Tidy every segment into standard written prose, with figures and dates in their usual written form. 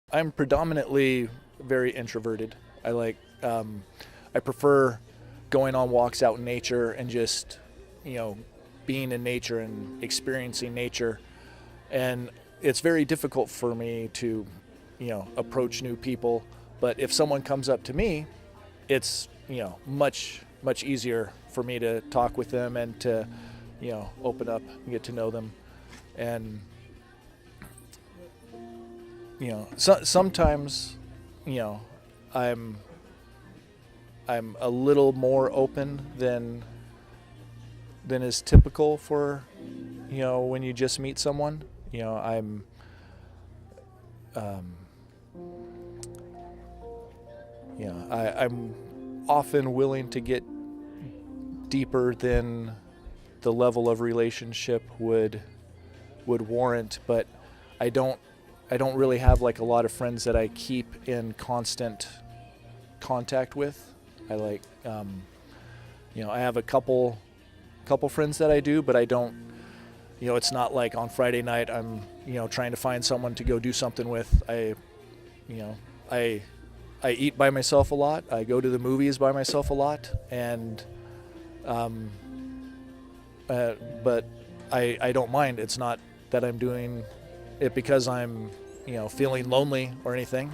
I'm predominantly very introverted. I prefer going on walks out in nature and just, you know, being in nature and experiencing nature. And it's very difficult for me to, approach new people. But if someone comes up to me, it's, much easier for me to talk with them and to, open up and get to know them. And, sometimes, I'm a little more open than is typical for, when you just meet someone. I'm often willing to get deeper than the level of relationship would warrant, but I don't really have like a lot of friends that I keep in constant contact with. I have a couple friends that I do, but I don't, it's not like on Friday night I'm, trying to find someone to go do something with. I eat by myself a lot. I go to the movies by myself a lot, and but I don't mind. It's not that I'm doing it because I'm, feeling lonely or anything.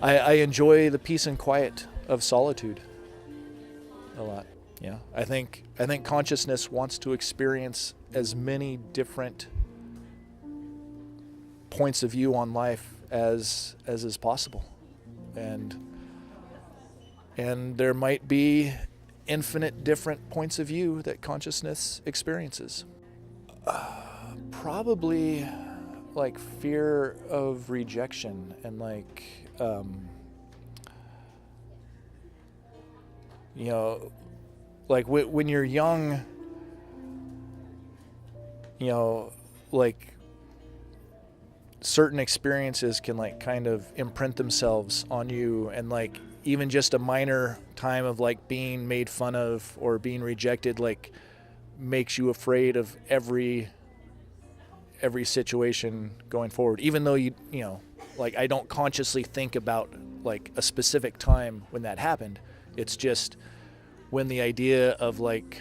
I enjoy the peace and quiet of solitude a lot. Yeah, I think consciousness wants to experience as many different points of view on life as is possible, and there might be infinite different points of view that consciousness experiences. Probably like fear of rejection and like like when you're young, like certain experiences can like kind of imprint themselves on you, and like even just a minor time of like being made fun of or being rejected like makes you afraid of every situation going forward, even though like I don't consciously think about like a specific time when that happened. It's just when the idea of like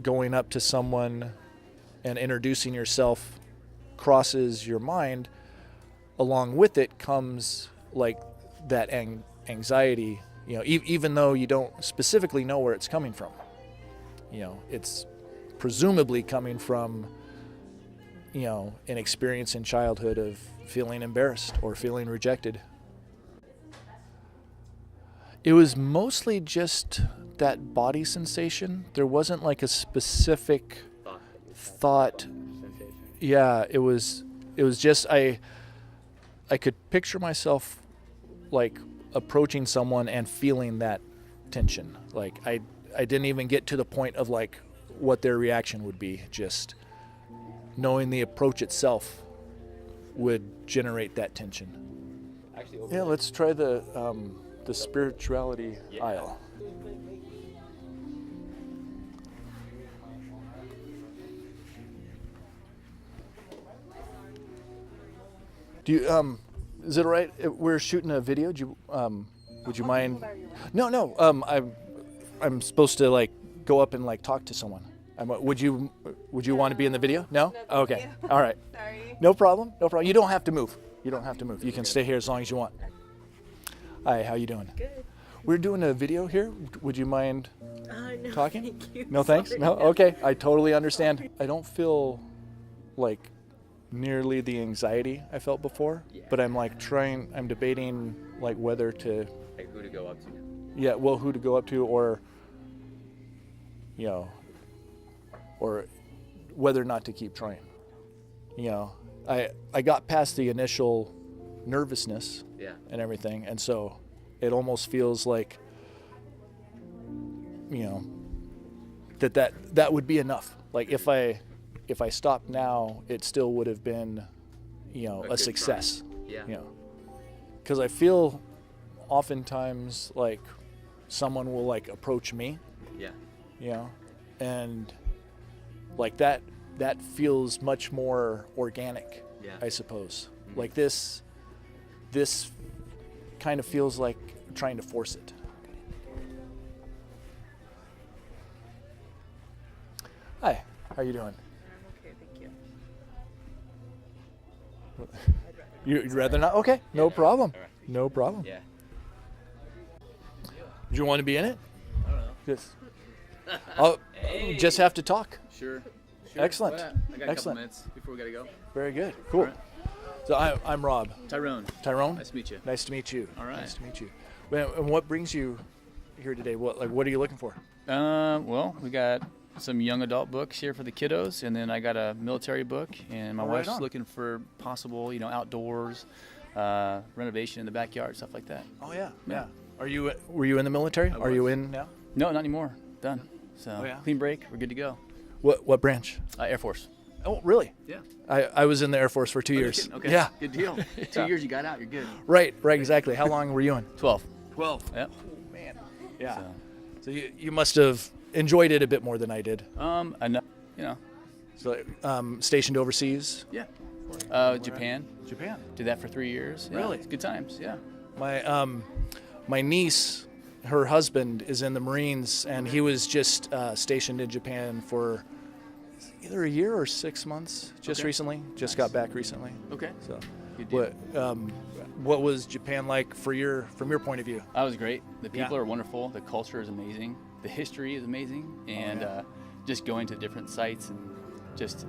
going up to someone and introducing yourself crosses your mind, along with it comes like that anxiety, even though you don't specifically know where it's coming from. It's presumably coming from, an experience in childhood of feeling embarrassed or feeling rejected. It was mostly just that body sensation. There wasn't like a specific thought. Yeah, it was just I could picture myself like approaching someone and feeling that tension. Like I didn't even get to the point of like what their reaction would be. Just knowing the approach itself would generate that tension. Yeah, let's try the spirituality aisle. Do you is it all right? We're shooting a video. Would you mind? No. I'm supposed to like go up and like talk to someone. Would you want to be in the video? No? Okay. All right. Sorry. No problem. You don't have to move. You can stay here as long as you want. Hi, how you doing? Good. We're doing a video here. Would you mind No, talking? thank you. No, thanks. Sorry. No? Okay. I totally understand. I don't feel like nearly the anxiety I felt before, but I'm debating like whether to, like who to go up to. Yeah, well, who to go up to, or or whether or not to keep trying. I got past the initial nervousness and everything, and so it almost feels like that would be enough. Like if I stopped now, it still would have been a success. Yeah. Because I feel oftentimes like someone will like approach me, and like that feels much more organic, I suppose. Like this kind of feels like trying to force it. Hi, how you doing? I'm okay, thank you. You'd rather not? Okay, no problem. All right. No problem. Yeah. Do you want to be in it? I don't know. Yes. I'll just have to talk. Sure. Excellent. Why not? I got a couple Excellent. minutes before we gotta go. Very good. Cool. All right. So I'm Rob. Tyrone. Tyrone? Nice to meet you. Nice to meet you. All right. Nice to meet you. And what brings you here today? What are you looking for? Well, we got some young adult books here for the kiddos, and then I got a military book, and my Oh, right wife's on. looking for possible, outdoors, renovation in the backyard, stuff like that. Oh yeah. Yeah. Were you in the military? I Are you was. in now? No, not anymore. Done. So Oh, yeah? clean break. We're good to go. What branch? Air Force. Oh, really? Yeah. I was in the Air Force for 2 years. Okay. Yeah. Good deal. 2 years you got out. You're good. Right, exactly. How long were you in? 12. 12. Yep. Oh, man. Yeah. So, So you must have enjoyed it a bit more than I did. enough. So stationed overseas. Yeah. Japan. Japan. Did that for 3 years. Yeah, Really? it's good times. Yeah. My niece, her husband is in the Marines, and he was just stationed in Japan for either a year or 6 months. Just Okay. recently. Just Nice. got back recently. Okay. So, Good deal. what was Japan like from your point of view? That was great. The people Yeah. are wonderful. The culture is amazing. The history is amazing. And yeah. just going to different sites and just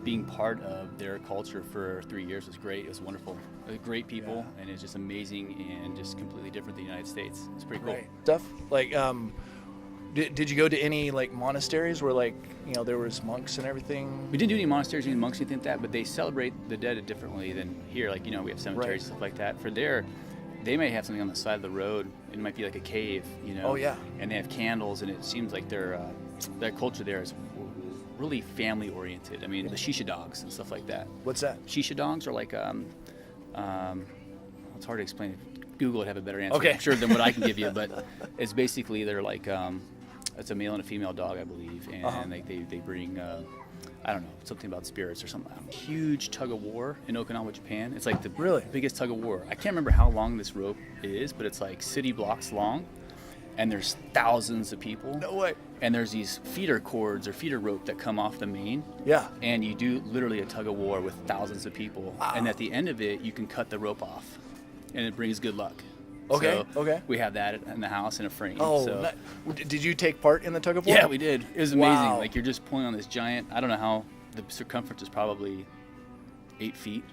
being part of their culture for 3 years was great. It was wonderful. Great people, and it's just amazing and just completely different than the United States. It's pretty cool. Stuff like did you go to any like monasteries where like there was monks and everything? We didn't do any monasteries, any monks, anything like that, but they celebrate the dead differently than here. Like, we have cemeteries Right. and stuff like that. For there, they may have something on the side of the road. It might be like a cave, Oh, yeah. And they have candles, and it seems like their culture there is really family oriented. I mean, the shisha dogs and stuff like that. What's that? Shisha dogs are like, it's hard to explain. Google would have a better answer, Okay. I'm sure, than what I can give you. But it's basically, they're like, it's a male and a female dog, I believe, and Uh-huh. they bring, I don't know, something about spirits or something. Huge tug of war in Okinawa, Japan. It's like the Really? biggest tug of war. I can't remember how long this rope is, but it's like city blocks long, and there's thousands of people. No way. And there's these feeder cords or feeder rope that come off the main. Yeah. And you do literally a tug of war with thousands of people. Wow. And at the end of it, you can cut the rope off, and it brings good luck. Okay, So okay. We have that in the house in a frame. Oh, so. did you take part in the tug of war? Yeah, we did. It was amazing. Wow. Like, you're just pulling on this giant, I don't know how, the circumference is probably 8 feet.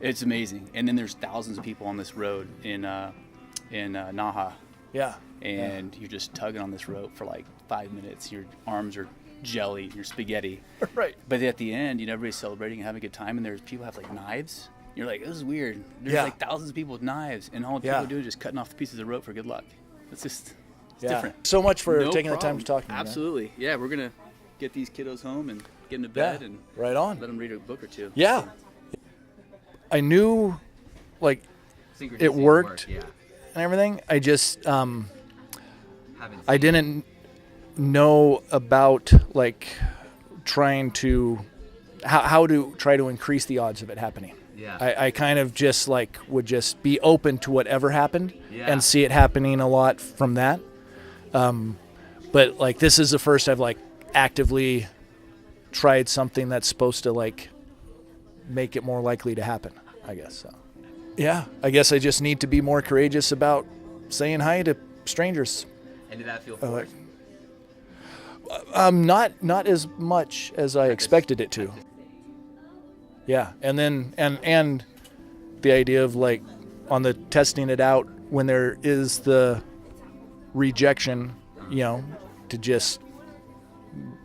It's amazing. And then there's thousands of people on this road in Naha. Yeah. And you're just tugging on this rope for like 5 minutes. Your arms are jelly, you're spaghetti. Right. But at the end, everybody's celebrating and having a good time, and there's people have like knives. You're like, this is weird. There's Yeah. like thousands of people with knives, and all people Yeah. are doing is just cutting off the pieces of rope for good luck. It's just, it's Yeah. different. So much for No taking the time problem. to talk to me. man. Absolutely. Yeah, we're going to get these kiddos home and get them to Yeah. bed and Right on. let them read a book or two. Yeah. I knew, like, it worked Yeah. and everything. I just, Haven't I seen didn't know about like trying to, how to try to increase the odds of it happening. Yeah. I kind of just like would just be open to whatever happened Yeah. and see it happening a lot from that. But like this is the first I've like actively tried something that's supposed to like make it more likely to happen, I guess. So, yeah, I guess I just need to be more courageous about saying hi to strangers. And did that feel like- forced? Not as much as I expected it to. Yeah, and then and the idea of like on the testing it out when there is the rejection, to just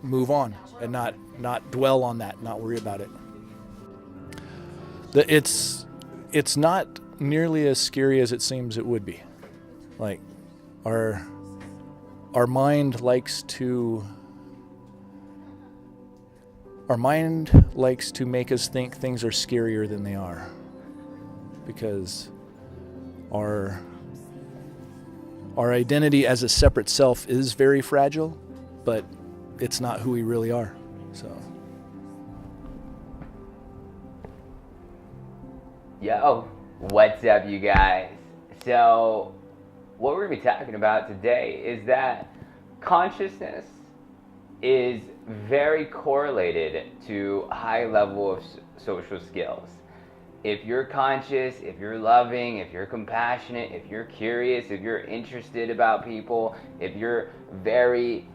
move on and not dwell on that, not worry about it. It's not nearly as scary as it seems it would be. Like our mind likes to make us think things are scarier than they are, because our identity as a separate self is very fragile, but it's not who we really are. So Yo, what's up, you guys? So, what we're going to be talking about today is that consciousness is very correlated to high level of social skills. If you're conscious, if you're loving, if you're compassionate, if you're curious, if you're interested about people, if you're very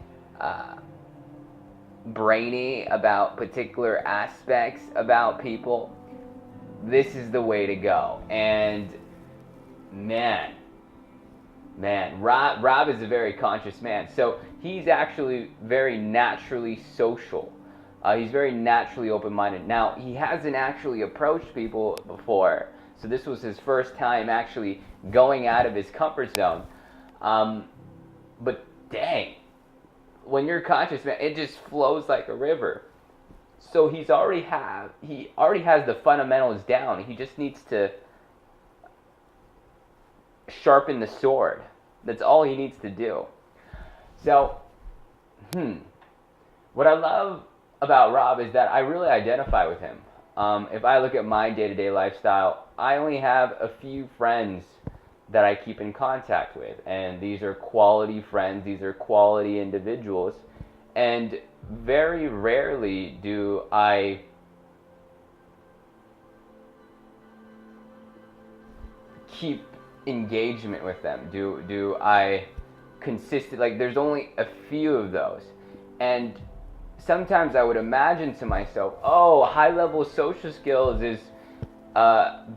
brainy about particular aspects about people, this is the way to go. And man, Rob is a very conscious man. So he's actually very naturally social. He's very naturally open-minded. Now, he hasn't actually approached people before, so this was his first time actually going out of his comfort zone. But dang, when you're conscious, man, it just flows like a river. So he already has the fundamentals down. He just needs to sharpen the sword. That's all he needs to do. So, what I love about Rob is that I really identify with him. If I look at my day-to-day lifestyle, I only have a few friends that I keep in contact with, and these are quality friends, these are quality individuals, and very rarely do I keep engagement with them. Do I consistent, like, there's only a few of those. And sometimes I would imagine to myself, oh, high level social skills is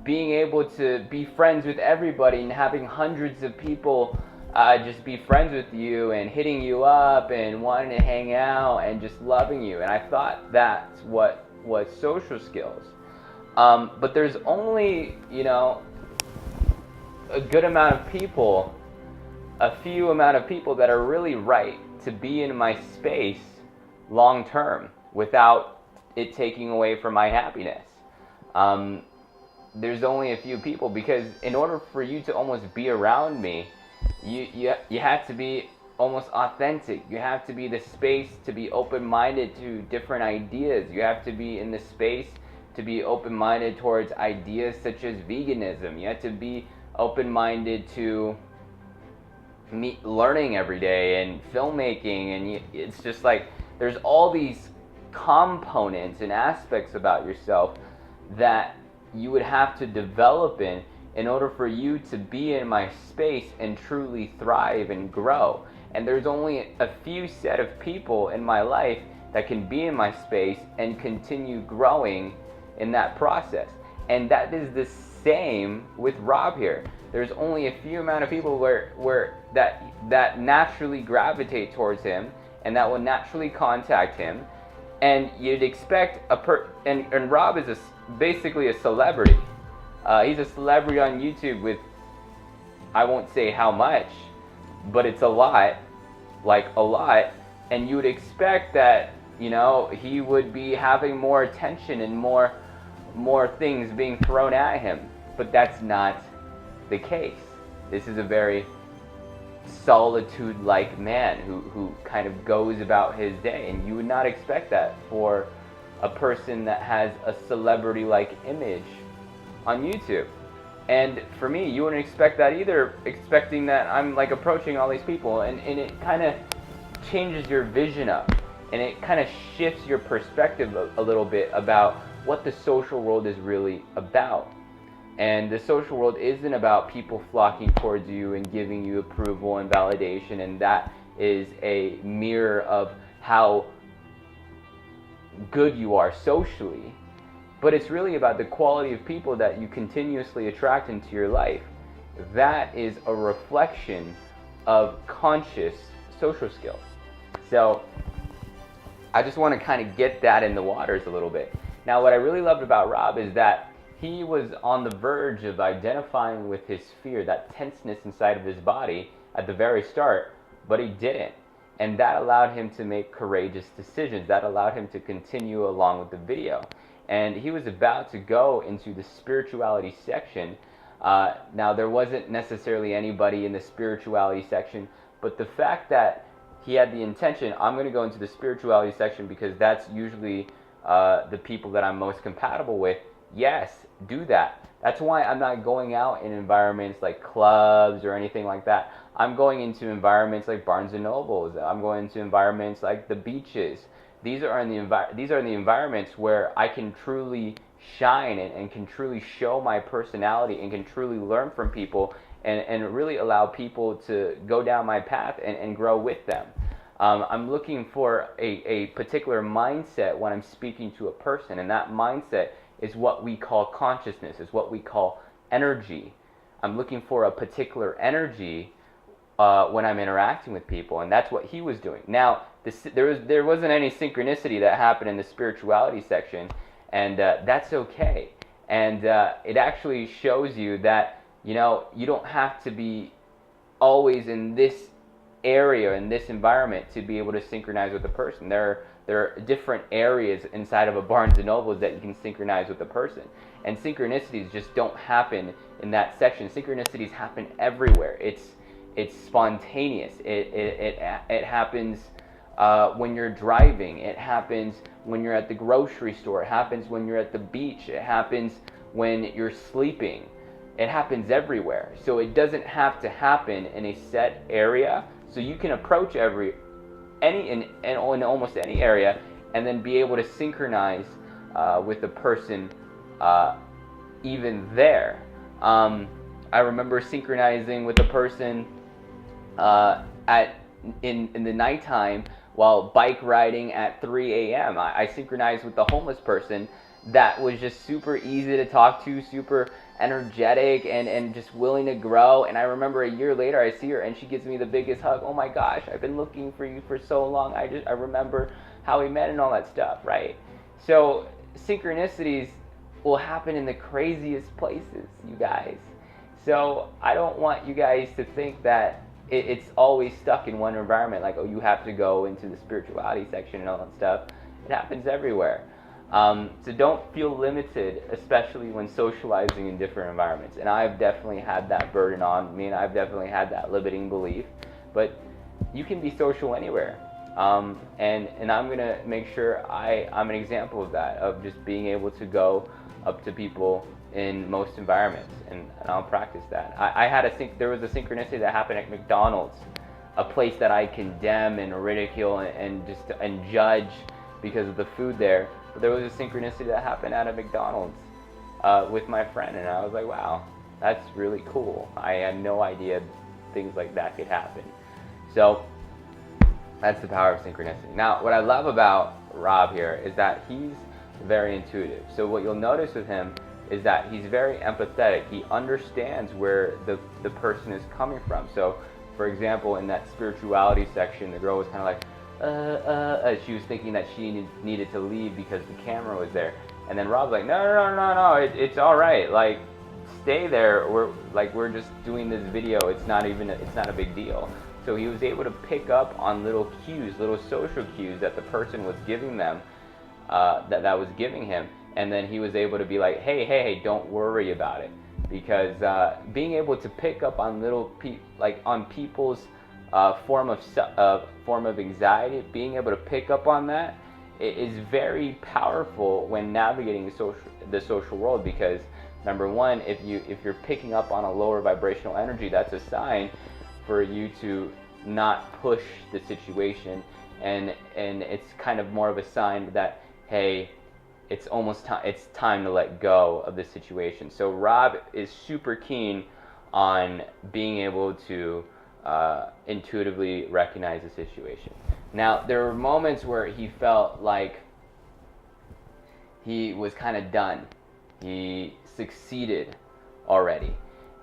being able to be friends with everybody and having hundreds of people just be friends with you and hitting you up and wanting to hang out and just loving you. And I thought that's what was social skills. But there's only, a good amount of people, a few amount of people that are really right to be in my space long term without it taking away from my happiness. There's only a few people, because in order for you to almost be around me, you have to be almost authentic. You have to be the space to be open-minded to different ideas. You have to be in the space to be open-minded towards ideas such as veganism. You have to be open-minded to learning every day and filmmaking, and it's just like there's all these components and aspects about yourself that you would have to develop in order for you to be in my space and truly thrive and grow. And there's only a few set of people in my life that can be in my space and continue growing in that process. And that is the same with Rob here. There's only a few amount of people where that naturally gravitate towards him and that will naturally contact him. And you'd expect and Rob is basically a celebrity. He's a celebrity on YouTube with, I won't say how much, but it's a lot, like a lot. And you would expect that, he would be having more attention and more things being thrown at him. But that's not the case. This is a very solitude-like man who kind of goes about his day, and you would not expect that for a person that has a celebrity-like image on YouTube. And for me, you wouldn't expect that either, expecting that I'm like approaching all these people, and it kind of changes your vision up, and it kind of shifts your perspective a little bit about what the social world is really about. And the social world isn't about people flocking towards you and giving you approval and validation, and that is a mirror of how good you are socially. But it's really about the quality of people that you continuously attract into your life. That is a reflection of conscious social skills. So I just want to kind of get that in the waters a little bit. Now, what I really loved about Rob is that he was on the verge of identifying with his fear, that tenseness inside of his body at the very start, but he didn't. And that allowed him to make courageous decisions. That allowed him to continue along with the video. And he was about to go into the spirituality section. Now, there wasn't necessarily anybody in the spirituality section, but the fact that he had the intention, I'm going to go into the spirituality section because that's usually the people that I'm most compatible with, yes, do that. That's why I'm not going out in environments like clubs or anything like that. I'm going into environments like Barnes and Nobles. I'm going into environments like the beaches. These are in the environments where I can truly shine and can truly show my personality and can truly learn from people and really allow people to go down my path and grow with them. I'm looking for a particular mindset when I'm speaking to a person, and that mindset is what we call consciousness, is what we call energy. I'm looking for a particular energy when I'm interacting with people, and that's what he was doing. Now, there wasn't any synchronicity that happened in the spirituality section, and that's okay. And it actually shows you that, you don't have to be always in this area, in this environment, to be able to synchronize with a person. There are different areas inside of a Barnes and Nobles that you can synchronize with a person. And synchronicities just don't happen in that section. Synchronicities happen everywhere. It's spontaneous. It happens when you're driving. It happens when you're at the grocery store. It happens when you're at the beach. It happens when you're sleeping. It happens everywhere. So it doesn't have to happen in a set area. So you can approach in almost any area and then be able to synchronize with the person even there. I remember synchronizing with a person in the nighttime while bike riding at 3 a.m. I synchronized with the homeless person that was just super easy to talk to, super energetic and just willing to grow. And I remember a year later I see her and she gives me the biggest hug. Oh my gosh, I've been looking for you for so long. I remember how we met and all that stuff, right? So synchronicities will happen in the craziest places, you guys. So I don't want you guys to think that it's always stuck in one environment, like, oh, you have to go into the spirituality section and all that stuff. It happens everywhere. So don't feel limited, especially when socializing in different environments. And I've definitely had that burden on me, and I've definitely had that limiting belief. But you can be social anywhere. And I'm going to make sure I'm an example of that, of just being able to go up to people in most environments, and I'll practice that. There was a synchronicity that happened at McDonald's, a place that I condemn and ridicule and judge because of the food there. But there was a synchronicity that happened at a McDonald's with my friend, and I was like, wow, that's really cool. I had no idea things like that could happen. So that's the power of synchronicity. Now, what I love about Rob here is that he's very intuitive. So what you'll notice with him is that he's very empathetic. He understands where the person is coming from. So, for example, in that spirituality section, the girl was kind of like, she was thinking that she needed to leave because the camera was there. And then Rob's like, no, it's all right. Like, stay there. We're just doing this video. It's not a big deal. So he was able to pick up on little cues, little social cues that the person was giving them, that was giving him. And then he was able to be like, hey, don't worry about it. Because being able to pick up on on people's form of anxiety, being able to pick up on that is very powerful when navigating the social world. Because number one, if you're picking up on a lower vibrational energy, that's a sign for you to not push the situation, and it's kind of more of a sign that, hey, it's time to let go of the situation. So Rob is super keen on being able to intuitively recognize the situation. Now, there were moments where he felt like he was kind of done. He succeeded already.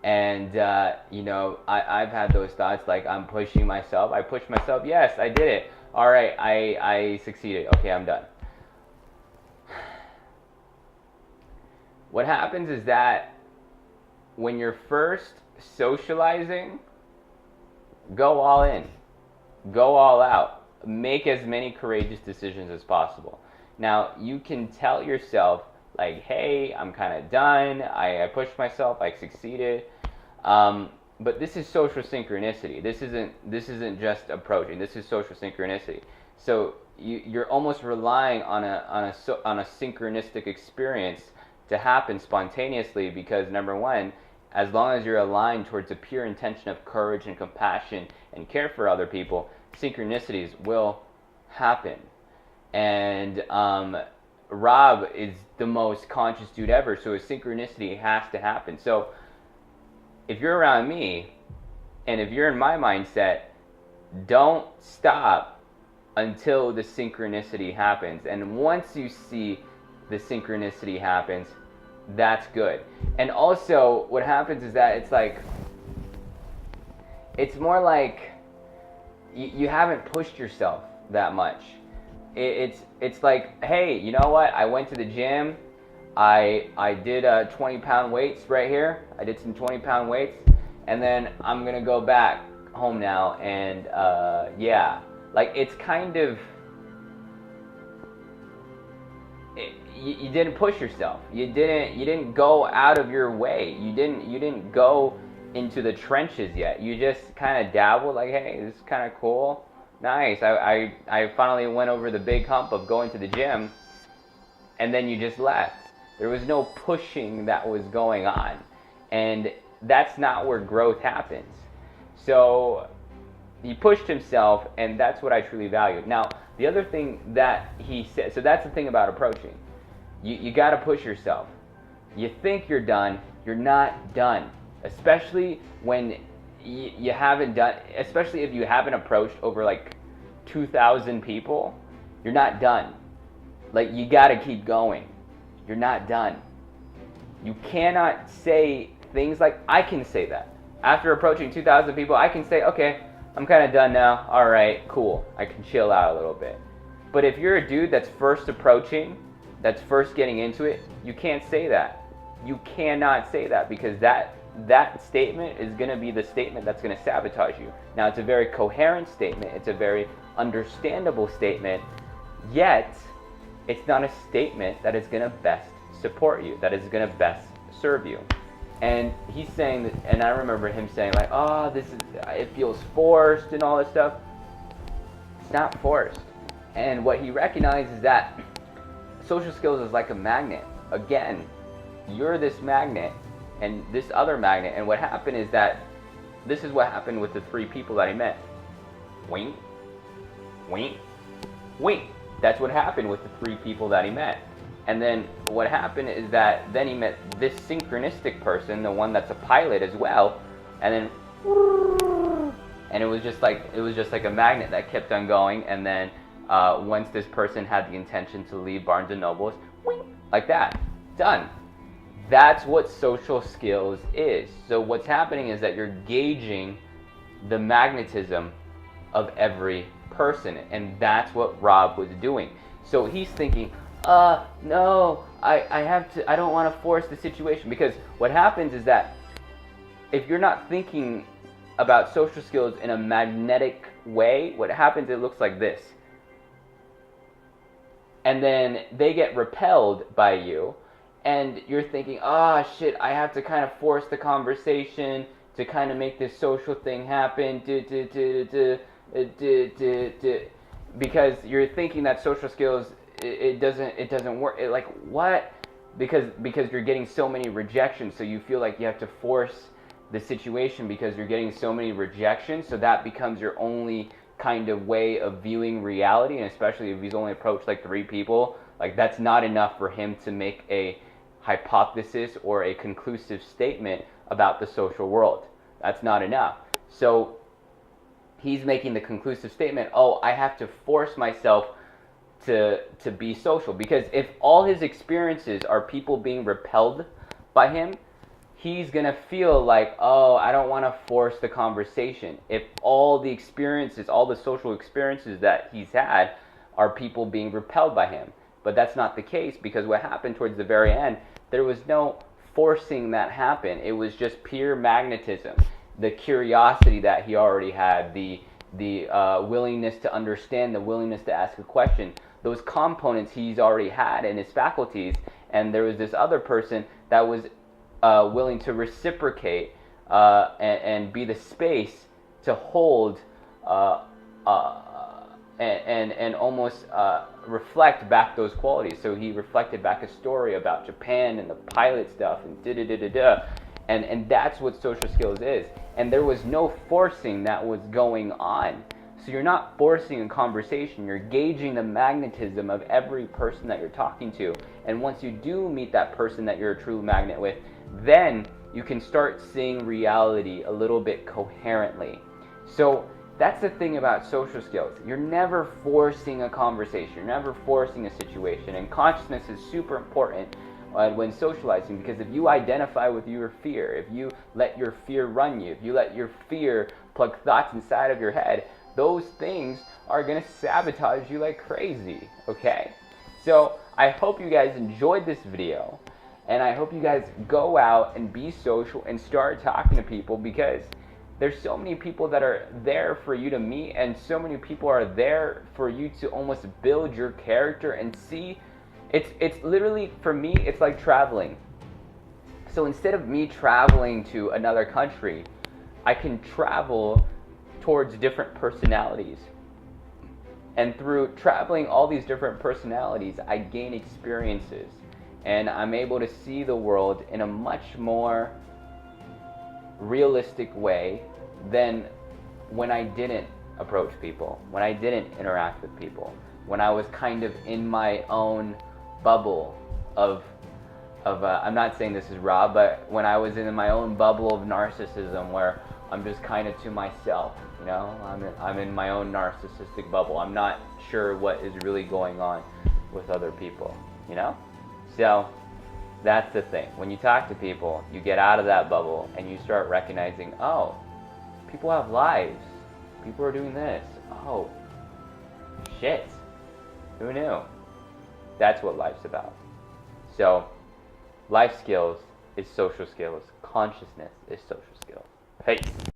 And, I've had those thoughts like, I'm pushing myself. I pushed myself. Yes, I did it. All right, I succeeded. Okay, I'm done. What happens is that when you're first socializing, go all in, go all out, make as many courageous decisions as possible. Now, you can tell yourself, like, hey, I'm kind of done, I pushed myself, I succeeded, but this is social synchronicity. This isn't just approaching, this is social synchronicity. So you're almost relying on a synchronistic experience to happen spontaneously because, number one, as long as you're aligned towards a pure intention of courage and compassion and care for other people, synchronicities will happen. And Rob is the most conscious dude ever, so a synchronicity has to happen. So if you're around me, and if you're in my mindset, don't stop until the synchronicity happens. And once you see the synchronicity happens, that's good. And also, what happens is that it's more like you haven't pushed yourself that much. It's like, hey, you know what? I went to the gym. I did 20-pound weights right here. I did some 20-pound weights, and then I'm gonna go back home now. And yeah, like it's kind of you didn't push yourself. You didn't go out of your way. You didn't go into the trenches yet. You just kind of dabbled, like, hey, this is kind of cool. Nice. I finally went over the big hump of going to the gym, and then you just left. There was no pushing that was going on, and that's not where growth happens. So he pushed himself, and that's what I truly value. Now, the other thing that he said, so that's the thing about approaching. You got to push yourself. You think you're done, you're not done. Especially when you haven't done, especially if you haven't approached over like 2,000 people, you're not done. Like, you got to keep going. You're not done. You cannot say things like, I can say that. After approaching 2,000 people, I can say, okay, I'm kind of done now. All right, cool. I can chill out a little bit. But if you're a dude that's first approaching, that's first getting into it, you can't say that. You cannot say that, because that statement is going to be the statement that's going to sabotage you. Now, it's a very coherent statement. It's a very understandable statement. Yet, it's not a statement that is going to best support you, that is going to best serve you. And he's saying that, and I remember him saying like, oh, it feels forced and all this stuff. It's not forced. And what he recognizes is that social skills is like a magnet. Again, you're this magnet and this other magnet. And what happened is that this is what happened with the 3 people that he met. Wink, wink, wink. That's what happened with the 3 people that he met. And then what happened is that then he met this synchronistic person, the one that's a pilot as well, and then and it was just like a magnet that kept on going. And then once this person had the intention to leave Barnes and Nobles, wink, like that, done. That's what social skills is. So what's happening is that you're gauging the magnetism of every person, and that's what Rob was doing. So he's thinking, no, I don't want to force the situation, because what happens is that if you're not thinking about social skills in a magnetic way, what happens, it looks like this. And then they get repelled by you, and you're thinking, oh shit, I have to kind of force the conversation to kind of make this social thing happen, because you're thinking that social skills, it doesn't work. Like, what? Because you're getting so many rejections, so you feel like you have to force the situation because you're getting so many rejections, so that becomes your only kind of way of viewing reality. And especially if he's only approached like 3 people, like that's not enough for him to make a hypothesis or a conclusive statement about the social world. That's not enough. So he's making the conclusive statement, oh, I have to force myself to be social. Because if all his experiences are people being repelled by him, he's going to feel like, oh, I don't want to force the conversation. If all the experiences, all the social experiences that he's had are people being repelled by him. But that's not the case, because what happened towards the very end, there was no forcing that happen. It was just pure magnetism. The curiosity that he already had, the willingness to understand, the willingness to ask a question, those components he's already had in his faculties. And there was this other person that was willing to reciprocate and be the space to hold and almost reflect back those qualities. So he reflected back a story about Japan and the pilot stuff and da-da-da-da-da. And that's what social skills is. And there was no forcing that was going on. So you're not forcing a conversation, you're gauging the magnetism of every person that you're talking to. And once you do meet that person that you're a true magnet with, then you can start seeing reality a little bit coherently. So that's the thing about social skills. You're never forcing a conversation, you're never forcing a situation. And consciousness is super important when socializing, because if you identify with your fear, if you let your fear run you, if you let your fear plug thoughts inside of your head, those things are going to sabotage you like crazy, okay? So I hope you guys enjoyed this video, and I hope you guys go out and be social and start talking to people, because there's so many people that are there for you to meet, and so many people are there for you to almost build your character and see. It's literally, for me, it's like traveling. So instead of me traveling to another country, I can travel towards different personalities. And through traveling all these different personalities, I gain experiences. And I'm able to see the world in a much more realistic way than when I didn't approach people, when I didn't interact with people, when I was kind of in my own bubble of I'm not saying this is Rob, but when I was in my own bubble of narcissism, where I'm just kind of to myself, you know, I'm in my own narcissistic bubble. I'm not sure what is really going on with other people, you know? So that's the thing. When you talk to people, you get out of that bubble and you start recognizing, oh, people have lives. People are doing this. Oh, shit. Who knew? That's what life's about. So, life skills is social skills. Consciousness is social skills. Peace.